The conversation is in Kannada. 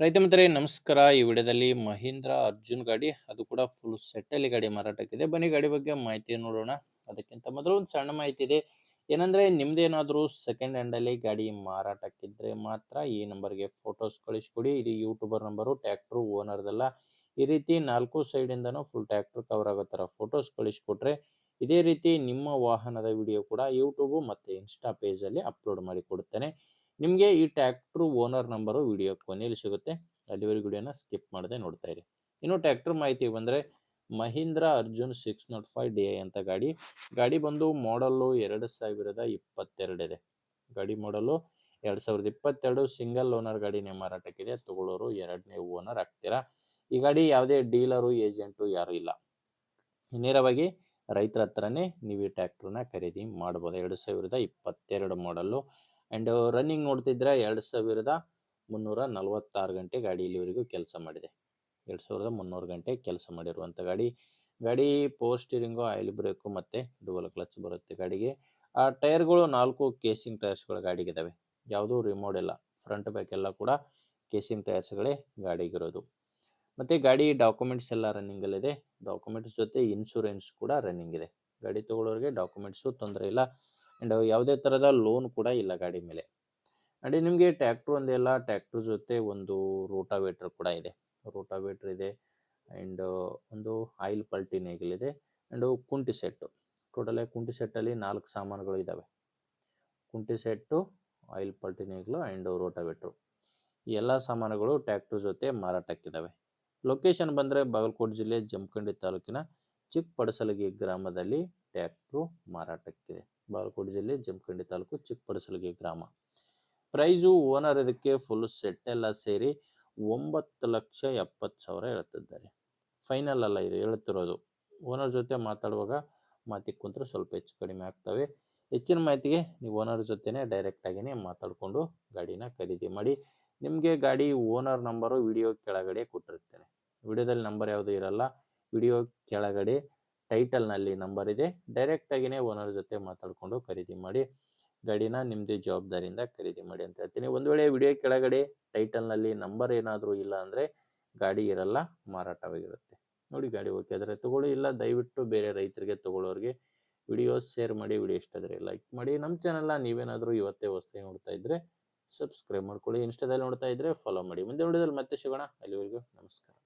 ರೈತ ಮಿತ್ರರೇ ನಮಸ್ಕಾರ. ಈ ವಿಡಿಯೋದಲ್ಲಿ ಮಹೀಂದ್ರ ಅರ್ಜುನ್ ಗಾಡಿ, ಅದು ಕೂಡ ಫುಲ್ ಸೆಟ್ಟಲ್ಲಿ ಗಾಡಿ ಮಾರಾಟಕ್ಕಿದೆ. ಬನ್ನಿ ಗಾಡಿ ಬಗ್ಗೆ ಮಾಹಿತಿ ನೋಡೋಣ. ಅದಕ್ಕಿಂತ ಮೊದಲು ಒಂದು ಸಣ್ಣ ಮಾಹಿತಿ ಇದೆ. ಏನಂದ್ರೆ ನಿಮ್ದೇನಾದರೂ ಸೆಕೆಂಡ್ ಹ್ಯಾಂಡಲ್ಲಿ ಗಾಡಿ ಮಾರಾಟಕ್ಕಿದ್ರೆ ಮಾತ್ರ ಈ ನಂಬರ್ಗೆ ಫೋಟೋಸ್ ಕಳಿಸ್ಕೊಡಿ. ಇದು ಯೂಟ್ಯೂಬರ್ ನಂಬರು, ಟ್ಯಾಕ್ಟ್ರು ಓನರ್ದಲ್ಲ. ಈ ರೀತಿ 4 ಸೈಡಿಂದನೂ ಫುಲ್ ಟ್ಯಾಕ್ಟ್ರು ಕವರ್ ಆಗೋ ಥರ ಫೋಟೋಸ್ ಕಳಿಸ್ಕೊಟ್ರೆ ಇದೇ ರೀತಿ ನಿಮ್ಮ ವಾಹನದ ವಿಡಿಯೋ ಕೂಡ ಯೂಟ್ಯೂಬು ಮತ್ತು ಇನ್ಸ್ಟಾ ಪೇಜಲ್ಲಿ ಅಪ್ಲೋಡ್ ಮಾಡಿ ಕೊಡುತ್ತೇನೆ. ನಿಮಗೆ ಈ ಟ್ಯಾಕ್ಟ್ರು ಓನರ್ ನಂಬರು ವಿಡಿಯೋ ಕೊನೆಯಲ್ಲಿ ಸಿಗುತ್ತೆ. ಅಲ್ಲಿವರೆಗೂ ವಿಡಿಯೋನ ಸ್ಕಿಪ್ ಮಾಡದೆ ನೋಡ್ತಾ ಇರಿ. ಇನ್ನು ಟ್ಯಾಕ್ಟ್ರ್ ಮಾಹಿತಿ ಬಂದರೆ ಮಹೀಂದ್ರ ಅರ್ಜುನ್ 605 DI ಅಂತ ಗಾಡಿ ಬಂದು ಮಾಡಲ್ಲು 2022 ಇದೆ. ಗಾಡಿ ಮಾಡಲು 2022 ಸಿಂಗಲ್ ಓನರ್ ಗಾಡಿನೇ ಮಾರಾಟಕ್ಕಿದೆ. ತಗೊಳ್ಳೋರು ಎರಡನೇ ಓನರ್ ಆಗ್ತೀರಾ. ಈ ಗಾಡಿ ಯಾವುದೇ ಡೀಲರು ಏಜೆಂಟು ಯಾರೂ ಇಲ್ಲ, ನೇರವಾಗಿ ರೈತರ ಹತ್ರನೇ ನೀವು ಈ ಟ್ಯಾಕ್ಟ್ರನ್ನ ಖರೀದಿ ಮಾಡ್ಬೋದು. 2022 ಮಾಡಲ್ಲು ಆ್ಯಂಡ್ ರನ್ನಿಂಗ್ ನೋಡ್ತಿದ್ರೆ 2346 ಗಂಟೆ ಗಾಡಿ ಇಲ್ಲಿವರೆಗೂ ಕೆಲಸ ಮಾಡಿದೆ. 2300 ಗಂಟೆ ಕೆಲಸ ಮಾಡಿರುವಂಥ ಗಾಡಿ ಪವರ್ ಸ್ಟೀರಿಂಗು, ಆಯಿಲ್ ಬ್ರೇಕು ಮತ್ತು ಡುವಲ್ ಕ್ಲಚ್ ಬರುತ್ತೆ ಗಾಡಿಗೆ. ಆ ಟೈರ್ಗಳು 4 ಕೇಸಿಂಗ್ ಟೈರ್ಸ್ಗಳು ಗಾಡಿಗಿದ್ದಾವೆ, ಯಾವುದೂ ರಿಮೋಡ್ ಇಲ್ಲ. ಫ್ರಂಟ್ ಬ್ಯಾಕ್ ಎಲ್ಲ ಕೂಡ ಕೇಸಿಂಗ್ ಟೈರ್ಸ್ಗಳೇ ಗಾಡಿಗಿರೋದು. ಮತ್ತು ಗಾಡಿ ಡಾಕ್ಯುಮೆಂಟ್ಸ್ ಎಲ್ಲ ರನ್ನಿಂಗಲ್ಲಿದೆ. ಡಾಕ್ಯುಮೆಂಟ್ಸ್ ಜೊತೆ ಇನ್ಶೂರೆನ್ಸ್ ಕೂಡ ರನ್ನಿಂಗ್ ಇದೆ. ಗಾಡಿ ತೊಗೊಳ್ಳೋರಿಗೆ ಡಾಕ್ಯುಮೆಂಟ್ಸು ತೊಂದರೆ ಇಲ್ಲ ಆ್ಯಂಡ್ ಯಾವುದೇ ಥರದ ಲೋನ್ ಕೂಡ ಇಲ್ಲ ಗಾಡಿ ಮೇಲೆ. ಆ್ಯಂಡ್ ನಿಮಗೆ ಟ್ಯಾಕ್ಟ್ರು ಒಂದೇ ಅಲ್ಲ, ಟ್ಯಾಕ್ಟ್ರ್ ಜೊತೆ ಒಂದು ರೋಟಾವೇಟ್ರ್ ಕೂಡ ಇದೆ. ರೋಟಾವೇಟ್ರ್ ಇದೆ ಆ್ಯಂಡ್ ಒಂದು ಆಯಿಲ್ ಪಲ್ಟಿ ನೇಗಿಲ್ ಇದೆ ಆ್ಯಂಡ್ ಕುಂಟಿ ಸೆಟ್ಟು. ಟೋಟಲಾಗಿ ಕುಂಟಿ ಸೆಟ್ಟಲ್ಲಿ 4 ಸಾಮಾನುಗಳು ಇದ್ದಾವೆ. ಕುಂಟಿ ಸೆಟ್ಟು, ಆಯಿಲ್ ಪಲ್ಟಿ ನೇಗಿಲು ಆ್ಯಂಡ್ ರೋಟಾವೇಟ್ರು, ಈ ಎಲ್ಲ ಸಾಮಾನುಗಳು ಟ್ಯಾಕ್ಟ್ರ್ ಜೊತೆ ಮಾರಾಟಕ್ಕಿದ್ದಾವೆ. ಲೊಕೇಶನ್ ಬಂದರೆ ಬಾಗಲಕೋಟೆ ಜಿಲ್ಲೆ ಜಮಖಂಡಿ ತಾಲೂಕಿನ ಚಿಕ್ಕಪಡಸಲಗಿ ಗ್ರಾಮದಲ್ಲಿ ಟ್ಯಾಕ್ಟ್ರು ಮಾರಾಟಕ್ಕಿದೆ. ಬಾಗಲಕೋಟೆ ಜಿಲ್ಲೆ ಜಮಖಂಡಿ ತಾಲೂಕು ಚಿಕ್ಕಪಡಸಲಗಿ ಗ್ರಾಮ. ಪ್ರೈಸು ಓನರ್ ಇದಕ್ಕೆ ಫುಲ್ ಸೆಟ್ ಎಲ್ಲ ಸೇರಿ 9,70,000 ಹೇಳ್ತಿದ್ದಾರೆ. ಫೈನಲ್ ಅಲ್ಲ ಇದು ಹೇಳ್ತಿರೋದು. ಓನರ್ ಜೊತೆ ಮಾತಾಡುವಾಗ ಮಾತಿಗೆ ಕುಂತ್ರೆ ಸ್ವಲ್ಪ ಹೆಚ್ಚು ಕಡಿಮೆ ಆಗ್ತವೆ. ಹೆಚ್ಚಿನ ಮಾಹಿತಿಗೆ ನೀವು ಓನರ್ ಜೊತೆನೇ ಡೈರೆಕ್ಟಾಗಿಯೇ ಮಾತಾಡಿಕೊಂಡು ಗಾಡಿನ ಖರೀದಿ ಮಾಡಿ. ನಿಮಗೆ ಗಾಡಿ ಓನರ್ ನಂಬರು ವಿಡಿಯೋ ಕೆಳಗಡೆ ಕೊಟ್ಟಿರ್ತೇನೆ. ವಿಡಿಯೋದಲ್ಲಿ ನಂಬರ್ ಯಾವುದೂ ಇರಲ್ಲ, ವಿಡಿಯೋ ಕೆಳಗಡೆ ಟೈಟಲ್ನಲ್ಲಿ ನಂಬರ್ ಇದೆ. ಡೈರೆಕ್ಟಾಗಿಯೇ ಓನರ್ ಜೊತೆ ಮಾತಾಡಿಕೊಂಡು ಖರೀದಿ ಮಾಡಿ. ಗಾಡಿನ ನಿಮ್ಮದೇ ಜವಾಬ್ದಾರಿಯಿಂದ ಖರೀದಿ ಮಾಡಿ ಅಂತ ಹೇಳ್ತೀನಿ. ಒಂದು ವೇಳೆ ವಿಡಿಯೋ ಕೆಳಗಡೆ ಟೈಟಲ್ನಲ್ಲಿ ನಂಬರ್ ಏನಾದರೂ ಇಲ್ಲ ಅಂದರೆ ಗಾಡಿ ಇರಲ್ಲ, ಮಾರಾಟವಾಗಿರುತ್ತೆ. ನೋಡಿ ಗಾಡಿ ಓಕೆ ಆದರೆ ತೊಗೊಳ್ಳಿ, ಇಲ್ಲ ದಯವಿಟ್ಟು ಬೇರೆ ರೈತರಿಗೆ ತೊಗೊಳ್ಳೋರಿಗೆ ವಿಡಿಯೋಸ್ ಶೇರ್ ಮಾಡಿ. ವಿಡಿಯೋ ಇಷ್ಟ ಆದರೆ ಲೈಕ್ ಮಾಡಿ. ನಮ್ಮ ಚಾನಲ್ನ ನೀವೇನಾದರೂ ಇವತ್ತೇ ಹೊಸದಾಗಿ ನೋಡ್ತಾ ಇದ್ದರೆ ಸಬ್ಸ್ಕ್ರೈಬ್ ಮಾಡ್ಕೊಳ್ಳಿ. ಇನ್ಸ್ಟಾದಲ್ಲಿ ನೋಡ್ತಾ ಇದ್ದರೆ ಫಾಲೋ ಮಾಡಿ. ಮುಂದೆ ವಿಡಿಯೋದಲ್ಲಿ ಮತ್ತೆ ಸಿಗೋಣ. ಅಲ್ಲಿವರೆಗೂ ನಮಸ್ಕಾರ.